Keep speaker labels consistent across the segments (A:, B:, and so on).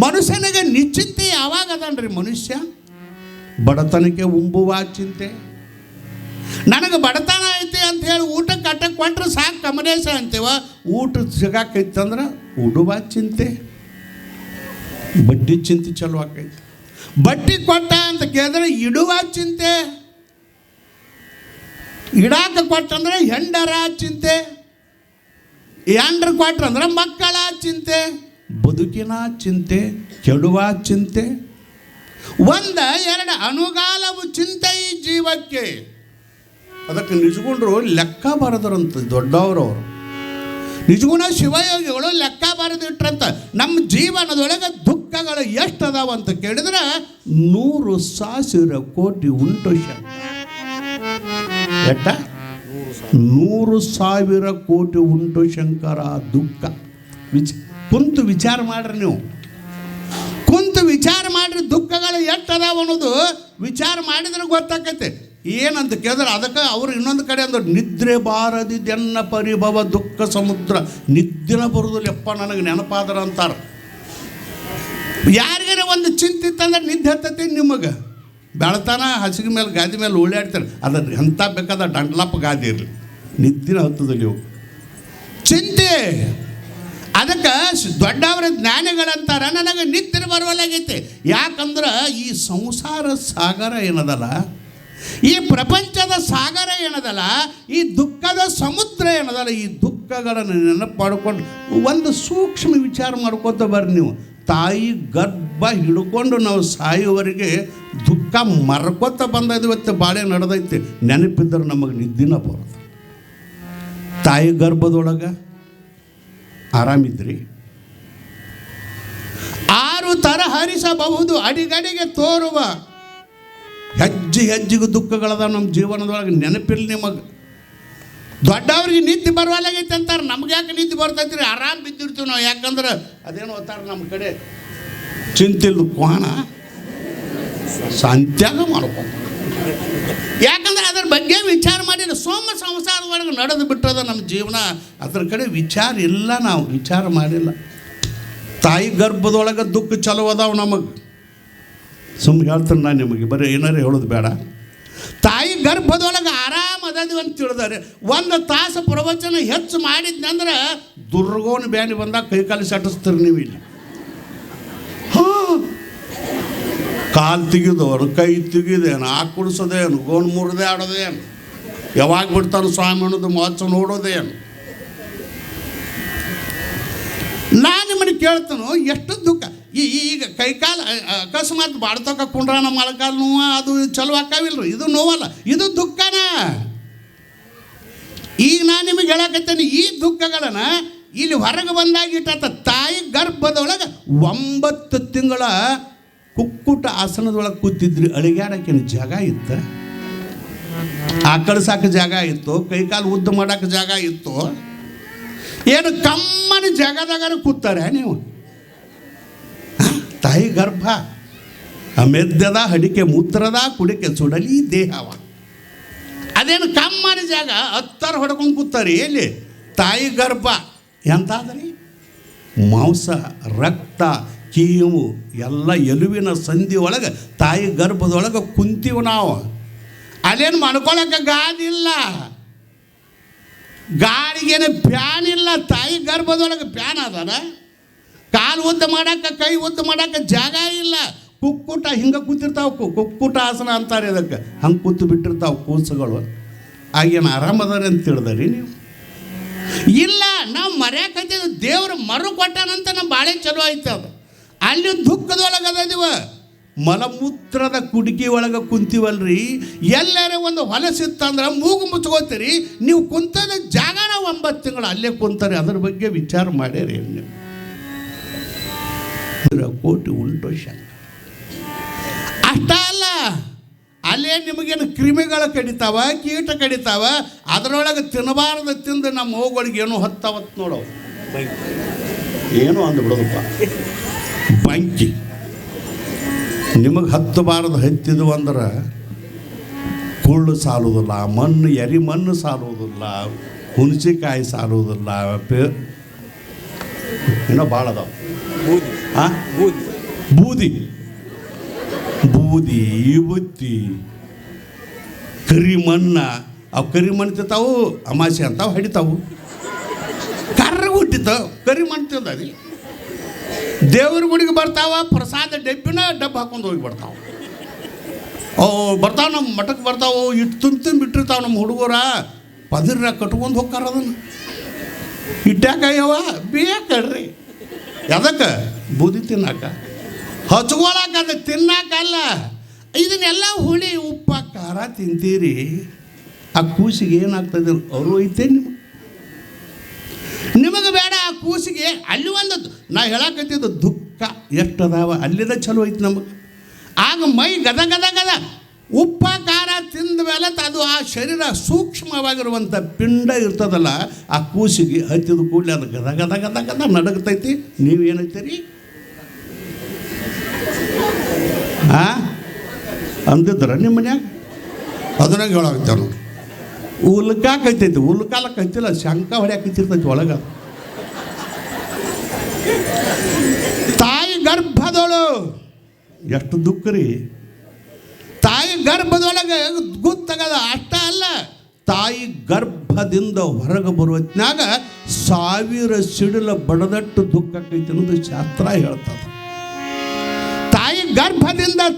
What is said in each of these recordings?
A: ಮನುಷ್ಯನಿಗೆ ನಿಶ್ಚಿಂತೆ ಯಾವಾಗ ಅದನ್ರಿ ಮನುಷ್ಯ? ಬಡತನಕ್ಕೆ ಉಂಬುವ ಚಿಂತೆ. ನನಗೆ ಬಡತನ ಐತಿ ಅಂತ ಹೇಳಿ ಊಟಕ್ಕೆ ಕಟ್ಟಕ್ಕೆ ಕೊಟ್ರೆ ಸಾಕು ಕಮಲೇಶ ಅಂತೀವ. ಊಟ ಸಿಗಾಕೈತಂದ್ರೆ ಉಡುವ ಚಿಂತೆ, ಬಡ್ಡಿ ಚಿಂತೆ ಚಲೋ ಆಕೈತಿ. ಬಡ್ಡಿ ಕೊಟ್ಟ ಅಂತ ಕೇಳಿದ್ರೆ ಇಡುವ ಚಿಂತೆ, ಇಡಾಕ ಕೊಟ್ಟಂದ್ರೆ ಹೆಂಡರ ಚಿಂತೆ, ಹೆಂಡ್ರ ಕೊಟ್ರಂದ್ರೆ ಮಕ್ಕಳ ಚಿಂತೆ, ಬದುಕಿನ ಚಿಂತೆ, ಕೆಡುವ ಚಿಂತೆ. ಎರಡು ಅನುಗಾಲವು ಚಿಂತೆ ಈ ಜೀವಕ್ಕೆ. ಅದಕ್ಕೆ ನಿಜಗುಂಡ್ರು ಲೆಕ್ಕ ಬರೆದ್ರಂತ ದೊಡ್ಡವರವರು. ನಿಜಗುಣ ಶಿವಯೋಗಿಗಳು ಲೆಕ್ಕ ಬರೆದಿಟ್ರಂತ. ನಮ್ಮ ಜೀವನದೊಳಗೆ ದುಃಖಗಳು ಎಷ್ಟು ಅದಾವ ಅಂತ ಕೇಳಿದ್ರೆ 100,000 ಕೋಟಿ ಉಂಟು. ಎಟ್ಟ 100,000 ಕೋಟಿ ಉಂಟು ಶಂಕರ ದುಃಖ. ಕುಂತು ವಿಚಾರ ಮಾಡ್ರಿ, ನೀವು ಕುಂತು ವಿಚಾರ ಮಾಡ್ರಿ ದುಃಖಗಳು ಎಷ್ಟು ಅದಾವ ಅನ್ನೋದು ವಿಚಾರ ಮಾಡಿದ್ರೆ ಗೊತ್ತಾಕೈತೆ. ಏನಂತ ಕೇಳಿದ್ರೆ ಅದಕ್ಕೆ ಅವ್ರು ಇನ್ನೊಂದು ಕಡೆ ಅಂದ್ರೆ ನಿದ್ರೆ ಬಾರದಿದೆನ್ನ ಪರಿಭವ ದುಃಖ ಸಮುದ್ರ. ನಿದ್ದಿನ ಬರೋದಿಲ್ಲ ಎಪ್ಪ ನನಗೆ ನೆನಪಾದ್ರ ಅಂತಾರೆ. ಯಾರಿಗಾರ ಒಂದು ಚಿಂತಿತ್ತಂದ್ರೆ ನಿದ್ದೆ ಹತ್ತೈತಿ ನಿಮಗೆ. ಬೆಳತಾನ ಹಸಿಗೆ ಮೇಲೆ ಗಾದಿ ಮೇಲೆ ಓಡಾಡ್ತಾರೆ. ಅದ್ರ ಎಂಥ ಬೇಕಾದ ಡಂಡ್ಲಪ್ಪ ಗಾದಿ ಇರಲಿ, ನಿದ್ದಿನ ಹತ್ತದಲ್ಲಿ ಇವು ಚಿಂತೆ. ಅದಕ್ಕೆ ದೊಡ್ಡವರ ಜ್ಞಾನಿಗಳಂತಾರೆ ನನಗೆ ನಿದ್ರೆ ಬರುವಲ್ಲಾಗೈತೆ. ಯಾಕಂದ್ರೆ ಈ ಸಂಸಾರ ಸಾಗರ ಏನದಲ್ಲ, ಈ ಪ್ರಪಂಚದ ಸಾಗರ ಏನದಲ್ಲ, ಈ ದುಃಖದ ಸಮುದ್ರ ಏನದಲ್ಲ, ಈ ದುಃಖಗಳನ್ನು ನೆನಪು ಮಾಡಿಕೊಂಡು ಒಂದು ಸೂಕ್ಷ್ಮ ವಿಚಾರ ಮಾಡ್ಕೊತ ಬರ್ರಿ ನೀವು. ತಾಯಿ ಗರ್ಭ ಹಿಡ್ಕೊಂಡು ನಾವು ಸಾಯುವವರೆಗೆ ದುಃಖ ಮರ್ಕೊತ ಬಂದದ್ದು. ಇವತ್ತು ಬಾಳೆ ನಡೆದೈತೆ, ನೆನಪಿದ್ದರೆ ನಮಗೆ ನಿದ್ದಿನ ಬರೋದು. ತಾಯಿ ಗರ್ಭದೊಳಗೆ ಆರಾಮಿದ್ರಿ, 6 ಥರ ಹರಿಸಬಹುದು, ಅಡಿಗಡಿಗೆ ತೋರುವ ಹೆಜ್ಜೆ ಹೆಜ್ಜೆಗೂ ದುಃಖಗಳದ ನಮ್ಮ ಜೀವನದೊಳಗೆ. ನೆನಪಿಲ್ಲ ನಿಮಗೆ. ದೊಡ್ಡವ್ರಿಗೆ ನಿದ್ದೆ ಬರುವಲ್ಲಾಗೈತೆ ಅಂತಾರೆ. ನಮ್ಗೆ ಯಾಕೆ ನಿದ್ದೆ ಬರ್ತೈತ್ರಿ? ಆರಾಮ್ ಬಿದ್ದಿರ್ತೀವಿ ನಾವು. ಯಾಕಂದ್ರೆ ಅದೇನು ಓದ್ತಾರೆ ನಮ್ಮ ಕಡೆ, ಚಿಂತಿಲ್ದು ಕೋಣ ಸಂತ್ಯಾಗ ಮಾಡ್ಕೊಂಡು. ಯಾಕಂದ್ರೆ ಅದ್ರ ಬಗ್ಗೆ ವಿಚಾರ ಮಾಡಿಲ್ಲ. ಸಂಸಾರದೊಳಗೆ ನಡೆದು ಬಿಟ್ಟದ ನಮ್ಮ ಜೀವನ. ಅದ್ರ ಕಡೆ ವಿಚಾರ ಇಲ್ಲ, ನಾವು ವಿಚಾರ ಮಾಡಿಲ್ಲ. ತಾಯಿ ಗರ್ಭದೊಳಗೆ ದುಃಖ ಚಲೋ ಅದಾವ ನಮಗೆ. ಸುಮ್ಮನೆ ಹೇಳ್ತೀನಿ ನಾನು ನಿಮಗೆ, ಬರೀ ಏನಾರು ಹೇಳೋದು ಬೇಡ. ತಾಯಿ ಗರ್ಭದೊಳಗೆ ಆರಾಮ ಅದೀವಿ ಅಂತ ತಿಳಿದಾರೆ. 1 ತಾಸು ಪ್ರವಚನ ಹೆಚ್ಚು ಮಾಡಿದ್ನಂದ್ರೆ ದುರ್ಗೋನ ಬ್ಯಾನಿ ಬಂದಾಗ ಕೈಕಾಲು ಸಟಿಸ್ತೀರಿ ನೀವು. ಇಲ್ಲಿ ಕಾಲು ತೆಗಿದವರು, ಕೈ ತೆಗಿದೇನು, ಕುಡಿಸೋದೇನು, ಗೋಣ್ ಮುರಿದೇ ಆಡೋದೇನು, ಯಾವಾಗ ಬಿಡ್ತಾನೆ ಸ್ವಾಮಿ ಅನ್ನೋದು ಮಹೋತ್ಸವ ನೋಡೋದೇನು. ನಾನು ನಿಮ್ಮನ್ನು ಕೇಳ್ತಾನೋ ಎಷ್ಟು ದುಃಖ. ಈಗ ಕೈಕಾಲು ಅಕಸ್ಮಾತ್ ಬಾಡ್ತಕ್ಕ ಕುಂಡ್ರಾನ ಮೊಳಕಾಲು ನೋವು ಅದು ಚಲೋ ಆಕಾವಿಲ್ರಿ. ಇದು ನೋವಲ್ಲ, ಇದು ದುಃಖನ. ಈಗ ನಾನು ನಿಮಗೆ ಹೇಳಕತ್ತೇನೆ, ಈ ದುಃಖಗಳನ್ನು ಇಲ್ಲಿ ಹೊರಗೆ ಬಂದಾಗ ಇಟ್ಟ ತಾಯಿ ಗರ್ಭದೊಳಗೆ 9 ತಿಂಗಳ ಕುಕ್ಕುಟ ಆಸನದೊಳಗೆ ಕೂತಿದ್ರಿ. ಅಳಿಗಾಡಕ್ಕೇನು ಜಾಗ ಇತ್ತು, ಆಕಳು ಸಾಕ ಜಾಗ ಇತ್ತು, ಕೈಕಾಲು ಉದ್ದ ಮಾಡೋಕೆ ಜಾಗ ಇತ್ತು. ಏನು ಕಮ್ಮನ ಜಾಗದಾಗ ಕೂತಾರೆ ನೀವು. ತಾಯಿ ಗರ್ಭ ಮೆದ್ದದ ಹಡಿಕೆ ಮೂತ್ರದ ಕುಡಿಕೆ ಸುಡಲಿ ದೇಹವ. ಅದೇನು ಕಮ್ಮನ ಜಾಗ 10 ಹೊಡ್ಕೊಂಡು ಕೂತಾರೆ. ಎಲ್ಲಿ? ತಾಯಿ ಗರ್ಭ. ಎಂತಾದ್ರಿ? ಮಾಂಸ, ರಕ್ತ, ಕೀವು ಎಲ್ಲ ಎಲುವಿನ ಸಂಧಿ ಒಳಗೆ ತಾಯಿ ಗರ್ಭದೊಳಗೆ ಕುಂತೀವಿ ನಾವು. ಅಲ್ಲೇನು ಮಾಡ್ಕೊಳಕ್ಕೆ ಗಾದಿಲ್ಲ, ಗಾಳಿಗೇನು ಫ್ಯಾನ್ ಇಲ್ಲ. ತಾಯಿ ಗರ್ಭದೊಳಗೆ ಫ್ಯಾನ್ ಅದಾನ. ಕಾಲು ಉದ್ದ ಮಾಡಕ್ಕೆ, ಕೈ ಉದ್ದ ಮಾಡಕ್ಕೆ ಜಾಗ ಇಲ್ಲ. ಕುಕ್ಕುಟ ಹಿಂಗೆ ಕೂತಿರ್ತಾವೆ, ಕುಕ್ಕುಟ ಆಸನ ಅಂತಾರೆ ಅದಕ್ಕೆ. ಹಂಗೆ ಕೂತು ಬಿಟ್ಟಿರ್ತಾವೆ ಕೂಸುಗಳು. ಆಗೇನು ಆರಾಮದಾರೆ ಅಂತ ತಿಳಿದ್ರಿ ನೀವು? ಇಲ್ಲ, ನಾವು ಮರ್ಯಾಕತ್ತಿದ್ದು ದೇವ್ರು ಮರು ಕೊಟ್ಟಾನಂತ ನಮ್ಮ ಬಾಳೆ ಚಲೋ ಆಯ್ತು. ಅದು ಅಲ್ಲಿ ದುಃಖದೊಳಗೆ ಅದೀವ. ಮಲಮೂತ್ರದ ಕುಡಿಕೆ ಒಳಗೆ ಕುಂತೀವಲ್ರಿ. ಎಲ್ಲಾರ ಒಂದು ಹೊಲಸಿತ್ತಂದ್ರೆ ಮೂಗು ಮುಚ್ಕೋತೀರಿ. ನೀವು ಕುಂತದ ಜಾಗನ 9 ತಿಂಗಳು ಅಲ್ಲೇ ಕುಂತಾರೆ. ಅದ್ರ ಬಗ್ಗೆ ವಿಚಾರ ಮಾಡ್ಯಾರಿ ನೀವು? 100 ಕೋಟಿ ಉಂಟು ಶಂಕ. ಅಷ್ಟ ಅಲ್ಲ, ಅಲ್ಲೇ ನಿಮಗೇನು ಕ್ರಿಮಿಗಳು ಕಡಿತಾವ, ಕೀಟ ಕಡಿತಾವ. ಅದರೊಳಗೆ ತಿನ್ನಬಾರ್ದು ತಿಂದು ನಮ್ಮ ಹೋಗಳಿಗೆ ಏನೋ 10 ನೋಡೋ ಏನೋ ಅಂದ್ಬಿಡೋದಪ್ಪ ಬಂಕಿ. ನಿಮಗೆ 10 ಬಾರದು ಹತ್ತಿದ್ವು ಅಂದ್ರೆ ಕುಳ್ಳು ಸಾಲುವುದಿಲ್ಲ, ಮಣ್ಣು ಎರಿ ಮಣ್ಣು ಸಾಲುವುದಿಲ್ಲ, ಹುಣಸಿಕಾಯಿ ಸಾಲುವುದಿಲ್ಲ, ಇನ್ನೂ ಭಾಳ ಅದಾವ. ಹಾಂ ಬೂದಿ ಬೂದಿ ಬುತ್ತಿ ಕರಿಮಣ್ಣ ಅವು ಕರಿಮಣ್ಣು ತಿಂತಾವು ಅಮಾಸೆ ಅಂತಾವು ಹಡಿತಾವು ಕರ್ರ ಹುಟ್ಟಿತಾವ ಕರಿಮಣ್ಣು ತಿಂದದಿ ದೇವ್ರ ಗುಡಿಗೆ ಬರ್ತಾವ ಪ್ರಸಾದ ಡಬ್ಬಿನ ಡಬ್ಬ ಹಾಕೊಂಡು ಹೋಗಿ ಬರ್ತಾವ ಬರ್ತಾವೆ ನಮ್ಮ ಮಠಕ್ಕೆ ಬರ್ತಾವೆ ಇಟ್ಟು ಬಿಟ್ಟಿರ್ತಾವೆ ನಮ್ಮ ಹುಡುಗರ ಪದಿರ ಕಟ್ಕೊಂಡು ಹೋಗ್ತಾರ ಅದನ್ನು ಇಟ್ಟಾಕಯ್ಯವ ಬೇಕಲ್ರಿ ಅದಕ್ಕೆ ಬೂದಿ ತಿನ್ನಾಕ ಹಚ್ಕೊಳಕ ಅದು ತಿನ್ನಾಕಲ್ಲ ಇದನ್ನೆಲ್ಲ ಹುಳಿ ಉಪ್ಪ ಖಾರ ತಿಂತೀರಿ ಆ ಕೂಸಿಗೆ ಏನಾಗ್ತದೆ ಅವರು ಐತೆ ನಿಮಗೆ ಬೇಡ ಆ ಕೂಸಿಗೆ ಅಲ್ಲಿ ಒಂದು ನಾ ಹೇಳಕತ್ತಿದ್ದು ದುಃಖ ಎಷ್ಟು ಅದಾವ ಅಲ್ಲಿದ ಚಲೋ ಐತಿ ನಮಗೆ ಆಗ ಮೈ ಗದ ಗದ ಗದ ಉಪ್ಪ ಖಾರ ತಿಂದ ಮೇಲೆ ಅದು ಆ ಶರೀರ ಸೂಕ್ಷ್ಮವಾಗಿರುವಂಥ ಪಿಂಡ ಇರ್ತದಲ್ಲ ಆ ಕೂಸಿಗೆ ಹತ್ತಿದ ಕೂಡಲೇ ಅದು ಗದ ಗದ ಗದ ಗದ ನಡಗತೈತಿ ನೀವೇನೈತೀರಿ ಅಂದಿದ್ರ ನಿಮ್ಮ ಮನ್ಯಾಗ ಅದನ್ನಾಗ ಹೇಳಾಗ್ತೇವೆ ನೋಡಿ ಉಲ್ಕಾಕೈತೈತಿ ಉಲ್ಕಾಲಕ್ಕೆ ಹತ್ತಿಲ್ಲ ಶಂಕ ಹೊಡ್ಯಾಕೈತಿರ್ತೈತಿ ಒಳಗೆ ತಾಯಿ ಗರ್ಭದೋಳು ಎಷ್ಟು ದುಃಖ ರೀ ತಾಯಿ ಗರ್ಭದೊಳಗೆ ಗೊತ್ತಾಗದ ಅಷ್ಟ ಅಲ್ಲ ತಾಯಿ ಗರ್ಭದಿಂದ ಹೊರಗೆ ಬರುವತ್ನಾಗ 1000 ಸಿಡಿಲ ಬಡದಟ್ಟು ದುಃಖ ಆಕೈತಿ ಅನ್ನೋದು ಶಾಸ್ತ್ರ ಹೇಳ್ತದೆ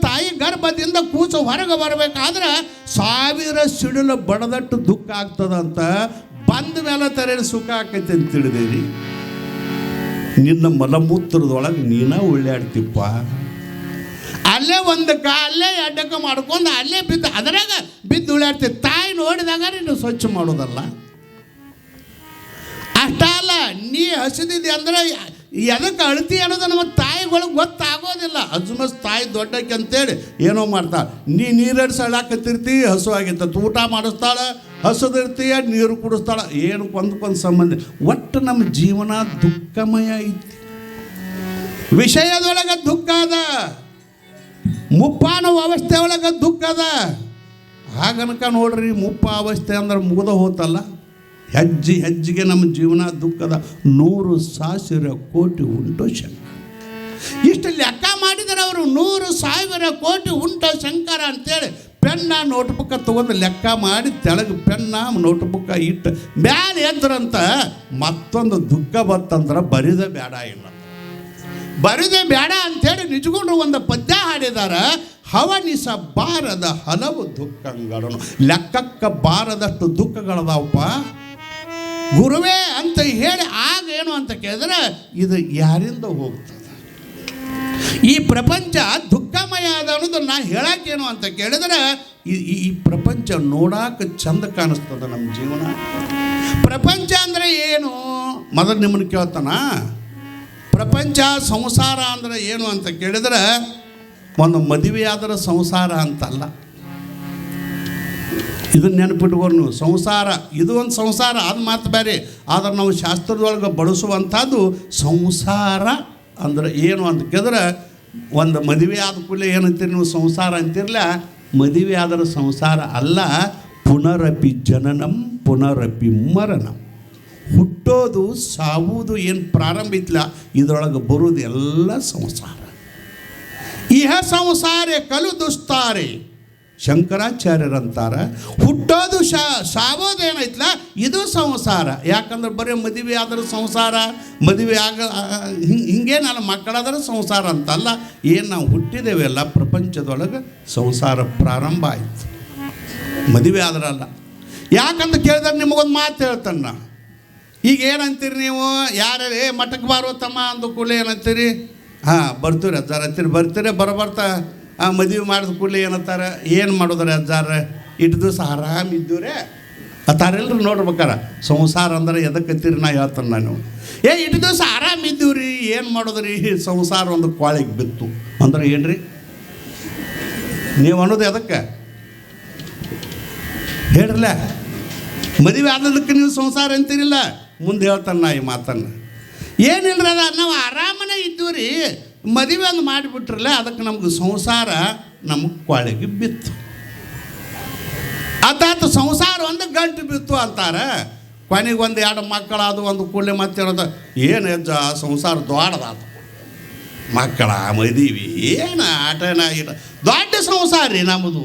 A: ತಾಯಿ ಗರ್ಭದಿಂದ ಕೂಸು ಹೊರಗೆ ಬರಬೇಕಾದ್ರೆ 1000 ಸಿಡಿಲು ಬಡದಟ್ಟು ದುಃಖ ಆಗ್ತದಂತ ಬಂದ ಮೇಲೆ ತರೇನು ಸುಖ ಆಕೈತಿ ಅಂತ ತಿಳಿದೇರಿ ನಿನ್ನ ಮಲಮೂತ್ರದೊಳಗೆ ನೀನ ಒಳ್ಳೆಯಾಡ್ತಿಪ್ಪ ಅಲ್ಲೇ ಒಂದಕ್ಕೆ ಅಲ್ಲೇ ಅಡ್ಡಕ್ಕೆ ಮಾಡ್ಕೊಂಡು ಅಲ್ಲೇ ಬಿದ್ದು ಅದರಾಗ ಬಿದ್ದು ಉಳ್ಳಾಡ್ತೀವಿ ತಾಯಿ ನೋಡಿದಾಗ ನೀನು ಸ್ವಚ್ಛ ಮಾಡೋದಲ್ಲ ಅಷ್ಟ ಅಲ್ಲ ನೀ ಹಸಿದಿದ್ದಿ ಅಂದ್ರೆ ಎದಕ್ಕೆ ಅಳ್ತಿ ಅನ್ನೋದು ನಮ್ಮ ತಾಯಿಗಳಿಗೆ ಗೊತ್ತಾಗೋದಿಲ್ಲ ಅಜ್ಮಸ್ ತಾಯಿ ದೊಡ್ಡಕ್ಕೆ ಅಂತೇಳಿ ಏನೋ ಮಾಡ್ತಾಳೆ ನೀರಡಿಸಿ ಅಳ್ಳಾಕತ್ತಿರ್ತಿ ಹಸು ಆಗಿತ್ತ ಊಟ ಮಾಡಿಸ್ತಾಳೆ ಹಸುದಿರ್ತೀಯ ನೀರು ಕುಡಿಸ್ತಾಳೆ ಏನು ಒಂದಕ್ಕೊಂದು ಸಂಬಂಧ ಒಟ್ಟು ನಮ್ಮ ಜೀವನ ದುಃಖಮಯ ಐತಿ ವಿಷಯದೊಳಗೆ ದುಃಖ ಅದ ಮುಪ್ಪಾನ ಅವಸ್ಥೆ ಒಳಗೆ ದುಃಖ ಅದ ಹಾಗನಕ ನೋಡ್ರಿ ಮುಪ್ಪ ಅವಸ್ಥೆ ಅಂದ್ರೆ ಮುಗಿದ ಹೋತಲ್ಲ ಹೆಜ್ಜೆಗೆ ನಮ್ಮ ಜೀವನ ದುಃಖದ 100,000 ಕೋಟಿ ಉಂಟು ಶಂಕರ ಇಷ್ಟು ಲೆಕ್ಕ ಮಾಡಿದರೆ ಅವರು 100,000 ಕೋಟಿ ಉಂಟು ಶಂಕರ ಅಂತೇಳಿ ಪೆನ್ನ ನೋಟ್ಬುಕ್ಕ ತೊಗೊಂಡು ಲೆಕ್ಕ ಮಾಡಿ ತೆಳಗೆ ಪೆನ್ನ ನೋಟ್ಬುಕ್ಕ ಇಟ್ಟು ಬ್ಯಾಡ ಎದ್ರಂತ ಮತ್ತೊಂದು ದುಃಖ ಬತ್ತಂದ್ರೆ ಬರಿದ ಬೇಡ ಇಲ್ಲ ಬರಿದೆ ಬೇಡ ಅಂಥೇಳಿ ನಿಜಗೊಂಡು ಒಂದು ಪದ್ಯ ಹಾಡಿದಾರ ಹವನಿಸ ಬಾರದ ಹಲವು ದುಃಖಗಳನ್ನು ಲೆಕ್ಕಕ್ಕೆ ಬಾರದಷ್ಟು ದುಃಖಗಳದಾವಪ್ಪ ಗುರುವೇ ಅಂತ ಹೇಳಿ ಆಗ ಏನು ಅಂತ ಕೇಳಿದ್ರೆ ಇದು ಯಾರಿಂದ ಹೋಗ್ತದೆ ಈ ಪ್ರಪಂಚ ದುಃಖಮಯ ಅದ ಅನ್ನೋದು ನಾ ಹೇಳಕ್ಕೇನು ಅಂತ ಕೇಳಿದ್ರೆ ಈ ಪ್ರಪಂಚ ನೋಡಾಕ ಚಂದ ಕಾಣಿಸ್ತದೆ ನಮ್ಮ ಜೀವನ ಪ್ರಪಂಚ ಅಂದರೆ ಏನು ಮೊದಲು ನಿಮ್ಮನ್ನು ಕೇಳ್ತಾನ ಪ್ರಪಂಚ ಸಂಸಾರ ಅಂದರೆ ಏನು ಅಂತ ಕೇಳಿದ್ರೆ ಒಂದು ಮದುವೆಯಾದರೆ ಸಂಸಾರ ಅಂತಲ್ಲ ಇದನ್ನು ನೆನಪಿಟ್ಕೊಂಡು ನೀವು ಸಂಸಾರ ಇದು ಒಂದು ಸಂಸಾರ ಅದು ಮಾತು ಬೇರೆ ಆದ್ರೆ ನಾವು ಶಾಸ್ತ್ರದೊಳಗೆ ಬಳಸುವಂಥದ್ದು ಸಂಸಾರ ಅಂದ್ರೆ ಏನು ಅಂತ ಕೇಳಿದ್ರೆ ಒಂದು ಮದುವೆ ಆದ ಕೂಡಲೇ ಏನಂತೀರಿ ನೀವು ಸಂಸಾರ ಅಂತಿರಲ್ಲ ಮದುವೆ ಆದ್ರೆ ಸಂಸಾರ ಅಲ್ಲ ಪುನರಪಿ ಜನನಂ ಪುನರಪಿ ಮರಣಂ ಹುಟ್ಟೋದು ಸಾವುದು ಏನು ಪ್ರಾರಂಭ ಇತ್ತಲ್ಲ ಇದರೊಳಗೆ ಬರೋದು ಎಲ್ಲ ಸಂಸಾರ ಇಹ ಸಂಸಾರೇ ಕಲು ದುಸ್ತಾರೆ ಶಂಕರಾಚಾರ್ಯರಂತಾರೆ ಹುಟ್ಟೋದು ಸಾವೋದೇನೈತಲ್ಲ ಇದು ಸಂಸಾರ ಯಾಕಂದ್ರೆ ಬರೀ ಮದುವೆ ಆದ್ರೆ ಸಂಸಾರ ಮದುವೆ ಹಿಂಗೆ ನನ್ನ ಮಕ್ಕಳಾದ್ರೆ ಸಂಸಾರ ಅಂತಲ್ಲ ಏನು ನಾವು ಹುಟ್ಟಿದ್ದೇವೆ ಎಲ್ಲ ಪ್ರಪಂಚದೊಳಗೆ ಸಂಸಾರ ಪ್ರಾರಂಭ ಆಯಿತು ಮದುವೆ ಆದ್ರಲ್ಲ ಯಾಕಂತ ಕೇಳಿದ್ರೆ ನಿಮಗೊಂದು ಮಾತು ಹೇಳ್ತಾನೆ ಈಗ ಏನಂತೀರಿ ನೀವು ಯಾರು ಮಠಕ್ಕೆ ಬಾರೋ ತಮ್ಮ ಅಂದ ಕೂಡಲೇ ಏನಂತೀರಿ ಬರ್ತೀರಿ ಅಜ್ಜಾರ ಅಂತೀರಿ ಬರ್ತೀರಿ ಬರ್ತಾ ಮದುವೆ ಮಾಡಿದ ಕೂಡಲೇ ಏನಂತಾರೆ ಏನು ಮಾಡೋದ್ರಿ ಅಜ್ಜಾರ ಇಟ್ಟು ದಿವಸ ಆರಾಮಿದ್ದೀವ್ರೆ ಅತ್ತಾರೆಲ್ಲರೂ ನೋಡ್ಬೇಕಾರ ಸಂಸಾರ ಅಂದ್ರೆ ಎದಕ್ಕತ್ತೀರಿ ನಾ ಹೇಳ್ತಾನೆ ನಾನು ಇಟ್ಟು ದಿವಸ ಆರಾಮಿದ್ದೀವ್ರಿ ಏನು ಮಾಡೋದ್ರಿ ಸಂಸಾರ ಒಂದು ಕ್ವಾಳಿಗೆ ಬಿತ್ತು ಅಂದ್ರೆ ಏನ್ರಿ ನೀವು ಅನ್ನೋದು ಎದಕ್ಕೆ ಹೇಳ್ರಲ್ಲ ಮದುವೆ ಆದದಕ್ಕೆ ನೀವು ಸಂಸಾರ ಅಂತೀರಿಲ್ಲ ಮುಂದೆ ಹೇಳ್ತಾನೆ ನಾ ಈ ಮಾತನ್ನು ಏನಿಲ್ಲ ಅದ ನಾವು ಆರಾಮನೇ ಇದ್ದೀವಿ ರೀ ಮದುವೆ ಒಂದು ಮಾಡಿಬಿಟ್ರಲ್ಲ ಅದಕ್ಕೆ ನಮ್ಗೆ ಸಂಸಾರ ನಮಗೆ ಕ್ವಾಳಿಗೆ ಬಿತ್ತು ಅದಾತು ಸಂಸಾರ ಒಂದು ಗಂಟು ಬಿತ್ತು ಅಂತಾರೆ ಕೊನೆಗೆ 1-2 ಮಕ್ಕಳಾದು ಒಂದು ಕೂಡಲೇ ಮತ್ತೆ ಏನು ಹೆಜ್ಜ ಸಂಸಾರ ದೊಡ್ಡದಾತು ಮಕ್ಕಳ ಮದುವೆ ಏನು ಆಟನ ಇರ ದೊಡ್ಡ ಸಂಸಾರ ರೀ ನಮ್ಮದು.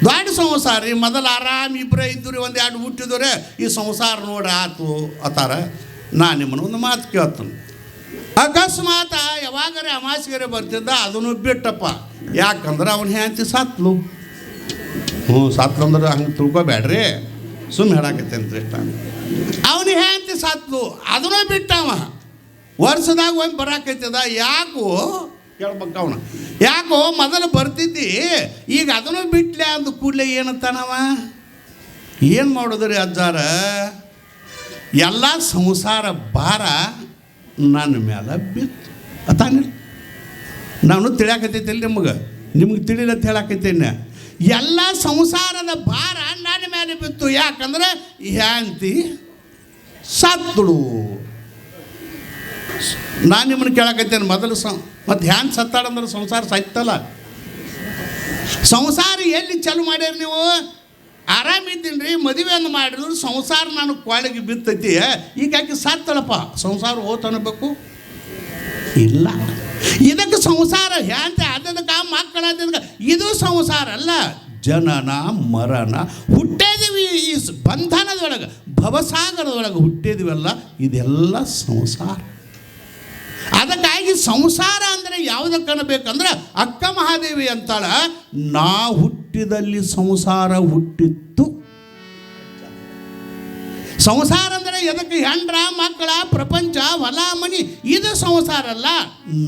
A: ದೊಡ್ಡ ಸಂಸಾರ ರೀ. ಮೊದಲು ಆರಾಮ್ ಇಬ್ಬರೇ ಇದ್ದು ಒಂದು ಎರಡು ಹುಟ್ಟಿದ್ರೆ ಈ ಸಂಸಾರ ನೋಡಿ ಆತು ಅತ್ತಾರ. ನಾನು ನಿಮ್ಮನ್ನು ಒಂದು ಮಾತು ಕೇಳ್ತೀನಿ. ಅಕಸ್ಮಾತ್ ಯಾವಾಗರೆ ಅಮಾಸಿಗೆರೆ ಬರ್ತಿದ್ದ ಅದನ್ನು ಬಿಟ್ಟಪ್ಪ. ಯಾಕಂದ್ರೆ ಅವನು ಹೆಂಡತಿ ಸತ್ಲು. ಸತ್ಲಂದ್ರೆ ಹಂಗೆ ತಿಳ್ಕೊಬೇಡ್ರಿ, ಸುಮ್ಮನೆ ಹೇಳಾಕತ್ತೇನ್ರಿ ಇಷ್ಟ. ಅವನು ಹೆಂಡತಿ ಸತ್ಲು, ಅದನ್ನು ಬಿಟ್ಟವ. ವರ್ಷದಾಗ ಒಮ್ಮೆ ಬರಾಕೈತದ. ಯಾಕೋ ಕೇಳ್ಬೇಕು ಅವನು, ಯಾಕೋ ಮೊದಲು ಬರ್ತಿದ್ದಿ ಈಗ ಅದನ್ನು ಬಿಟ್ಲೆ ಅಂದ ಕೂಡಲೇ ಏನಂತಾನವ? ಏನು ಮಾಡೋದ್ರಿ ಅಜ್ಜಾರ? ಎಲ್ಲ ಸಂಸಾರ ಭಾರ ನನ್ನ ಮೇಲೆ ಬಿತ್ತು ಅತಾನಿಲ್ಲ. ನಾನು ತಿಳಿಯಾಕತ್ತೈತಿಲ್ಲ ನಿಮಗೆ ತಿಳಿಲಂತ ಹೇಳಾಕತ್ತೇನೆ. ಎಲ್ಲ ಸಂಸಾರದ ಭಾರ ನನ್ನ ಮೇಲೆ ಬಿತ್ತು. ಯಾಕಂದ್ರೆ ಹ್ಯಾಂತಿ ಸತ್ತಳು. ನಾನು ನಿಮ್ಮನ್ನು ಕೇಳಾಕತ್ತೇನೆ ಮೊದಲು ಮತ್ತು ಹ್ಯಾಂತ ಸತ್ತಾಳಂದ್ರೆ ಸಂಸಾರ ಸಾಯ್ತಲ್ಲ. ಸಂಸಾರ ಎಲ್ಲಿ ಚಾಲು ಮಾಡ್ಯಾರ ನೀವು? ಆರಾಮಿದ್ದೀನಿ ರೀ, ಮದುವೆ ಅಂದು ಮಾಡಿದ್ರು ಸಂಸಾರ ನಾನು ಕ್ವಾಳಿಗೆ ಬಿತ್ತೈತಿ. ಈಗ ಆಕೆ ಸತ್ತಳಪ್ಪ, ಸಂಸಾರ ಹೋತ್ ಅನ್ನಬೇಕು ಇಲ್ಲ. ಇದಕ್ಕೆ ಸಂಸಾರ ಹ್ಯಾಂತ ಅದಕ್ಕೆ ಮಕ್ಕಳ ಇದು ಸಂಸಾರ ಅಲ್ಲ. ಜನನ ಮರಣ ಹುಟ್ಟಿದೀವಿ ಈ ಬಂಧನದೊಳಗೆ, ಭವಸಾಗರದೊಳಗೆ ಹುಟ್ಟಿದೀವಲ್ಲ, ಇದೆಲ್ಲ ಸಂಸಾರ. ಅದಕ್ಕಾಗಿ ಸಂಸಾರ ಅಂದರೆ ಯಾವುದಕ್ಕೆ ಅನ್ನಬೇಕಂದ್ರೆ ಅಕ್ಕ ಮಹಾದೇವಿ ಅಂತಾಳ, ನಾ ಹುಟ್ಟಿದಲ್ಲಿ ಸಂಸಾರ ಹುಟ್ಟಿತ್ತು. ಸಂಸಾರ ಅಂದರೆ ಎದಕ್ಕೆ? ಹೆಂಡ್ರ ಮಕ್ಕಳ ಪ್ರಪಂಚ ಹೊಲ ಮನಿ ಇದು ಸಂಸಾರ ಅಲ್ಲ.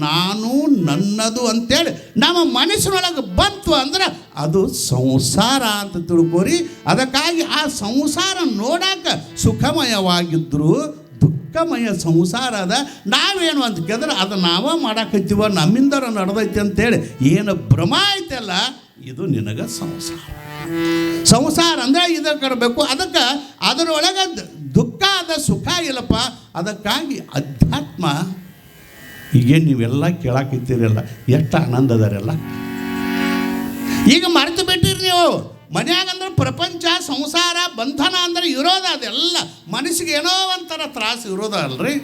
A: ನಾನು ನನ್ನದು ಅಂತೇಳಿ ನಮ್ಮ ಮನಸ್ಸಿನೊಳಗೆ ಬಂತು ಅಂದ್ರೆ ಅದು ಸಂಸಾರ ಅಂತ ತಿಳ್ಕೋರಿ. ಅದಕ್ಕಾಗಿ ಆ ಸಂಸಾರ ನೋಡಾಕ ಸುಖಮಯವಾಗಿದ್ರು ದುಃಖಮಯ ಸಂಸಾರ ಅದ. ನಾವೇನು ಅಂತ ಕೇಳಿದ್ರೆ ಅದು ನಾವೇ ಮಾಡಾಕತ್ತೀವ, ನಮ್ಮಿಂದರ ನಡೆದೈತಿ ಅಂತೇಳಿ ಏನು ಭ್ರಮ ಐತಲ್ಲ, ಇದು ನಿನಗೆ ಸಂಸಾರ. ಸಂಸಾರ ಅಂದರೆ ಇದಕ್ಕೆ ಇರಬೇಕು. ಅದಕ್ಕೆ ಅದರೊಳಗೆ ದುಃಖ ಅದ, ಸುಖ ಇಲ್ಲಪ್ಪ. ಅದಕ್ಕಾಗಿ ಅಧ್ಯಾತ್ಮ ಈಗೇನು ನೀವೆಲ್ಲ ಕೇಳಾಕತ್ತೀರಲ್ಲ, ಎಷ್ಟು ಆನಂದ ಅದಾರೆಲ್ಲ. ಈಗ ಮರೆತು ಬಿಟ್ಟಿರಿ ನೀವು. ಮನ್ಯಾಗಂದ್ರೆ ಪ್ರಪಂಚ ಸಂಸಾರ ಬಂಧನ ಅಂದರೆ ಇರೋದ, ಅದೆಲ್ಲ ಮನಸ್ಸಿಗೆ ಏನೋ ಒಂಥರ ತ್ರಾಸು ಇರೋದ ಅಲ್ರಿ.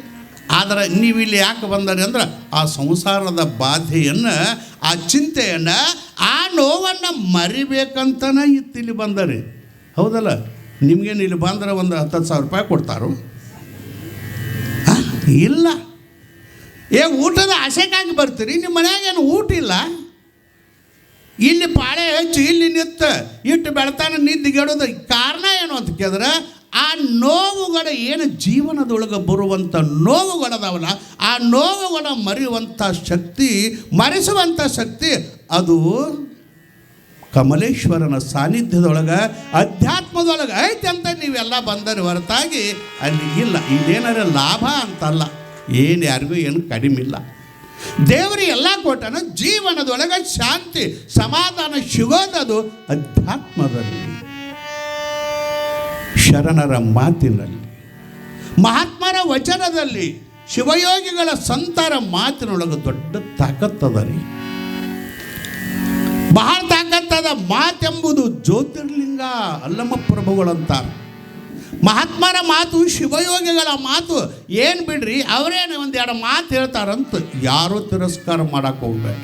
A: ಆದರೆ ನೀವು ಇಲ್ಲಿ ಯಾಕೆ ಬಂದರಿ ಅಂದ್ರೆ ಆ ಸಂಸಾರದ ಬಾಧೆಯನ್ನು, ಆ ಚಿಂತೆಯನ್ನು, ಆ ನೋವನ್ನು ಮರಿಬೇಕಂತನೇ ಇಲ್ಲಿ ಬಂದರಿ. ಹೌದಲ್ಲ? ನಿಮಗೇನು ಇಲ್ಲಿ ಬಂದ್ರೆ ಒಂದು 10,000 ರೂಪಾಯಿ ಕೊಡ್ತಾರೋ? ಇಲ್ಲ. ಊಟದ ಆಸೆಗಾಗಿ ಬರ್ತೀರಿ. ನಿಮ್ಮ ಮನ್ಯಾಗೇನು ಊಟ ಇಲ್ಲ. ಇಲ್ಲಿ ಪಾಳೆ ಹಚ್ಚಿ ಇಲ್ಲಿ ನಿಂತು ಇಟ್ಟು ಬೆಳತಾನ ನಿದ್ದಿಗೆಡೋದು ಕಾರಣ ಏನು ಅಂತ ಕೇಳಿದ್ರೆ ಆ ನೋವುಗಳ ಏನು ಜೀವನದೊಳಗೆ ಬರುವಂಥ ನೋವುಗಳದಾವಲ್ಲ, ಆ ನೋವುಗಳ ಮರೆಯುವಂಥ ಶಕ್ತಿ, ಮರೆಸುವಂಥ ಶಕ್ತಿ ಅದು ಕಮಲೇಶ್ವರನ ಸಾನ್ನಿಧ್ಯದೊಳಗೆ ಅಧ್ಯಾತ್ಮದೊಳಗೆ ಐತೆ ಅಂತ ನೀವೆಲ್ಲ ಬಂದರೆ ಹೊರತಾಗಿ ಅಲ್ಲಿ ಇಲ್ಲ. ಇದೇನಾರ ಲಾಭ ಅಂತಲ್ಲ, ಏನು ಯಾರಿಗೂ ಏನು ಕಡಿಮೆ ಇಲ್ಲ. ದೇವರು ಎಲ್ಲ ಕೊಟ್ಟನ. ಜೀವನದೊಳಗೆ ಶಾಂತಿ ಸಮಾಧಾನ ಸಿಗೋದದು ಅಧ್ಯಾತ್ಮದಲ್ಲಿ, ಶರಣರ ಮಾತಿನಲ್ಲಿ, ಮಹಾತ್ಮರ ವಚನದಲ್ಲಿ, ಶಿವಯೋಗಿಗಳ ಸಂತರ ಮಾತಿನೊಳಗೆ ದೊಡ್ಡ ತಾಕತ್ತದ ರೀ. ಬಹಳ ತಾಕತ್ತದ. ಮಾತೆಂಬುದು ಜ್ಯೋತಿರ್ಲಿಂಗ ಅಲ್ಲಮ್ಮ ಪ್ರಭುಗಳಂತಾರೆ. ಮಹಾತ್ಮರ ಮಾತು, ಶಿವಯೋಗಿಗಳ ಮಾತು ಏನು ಬಿಡ್ರಿ, ಅವರೇನು ಒಂದೆರಡು ಮಾತು ಹೇಳ್ತಾರಂತ ಯಾರೂ ತಿರಸ್ಕಾರ ಮಾಡಕ್ಕೆ ಹೋಗ್ಬೇಡಿ.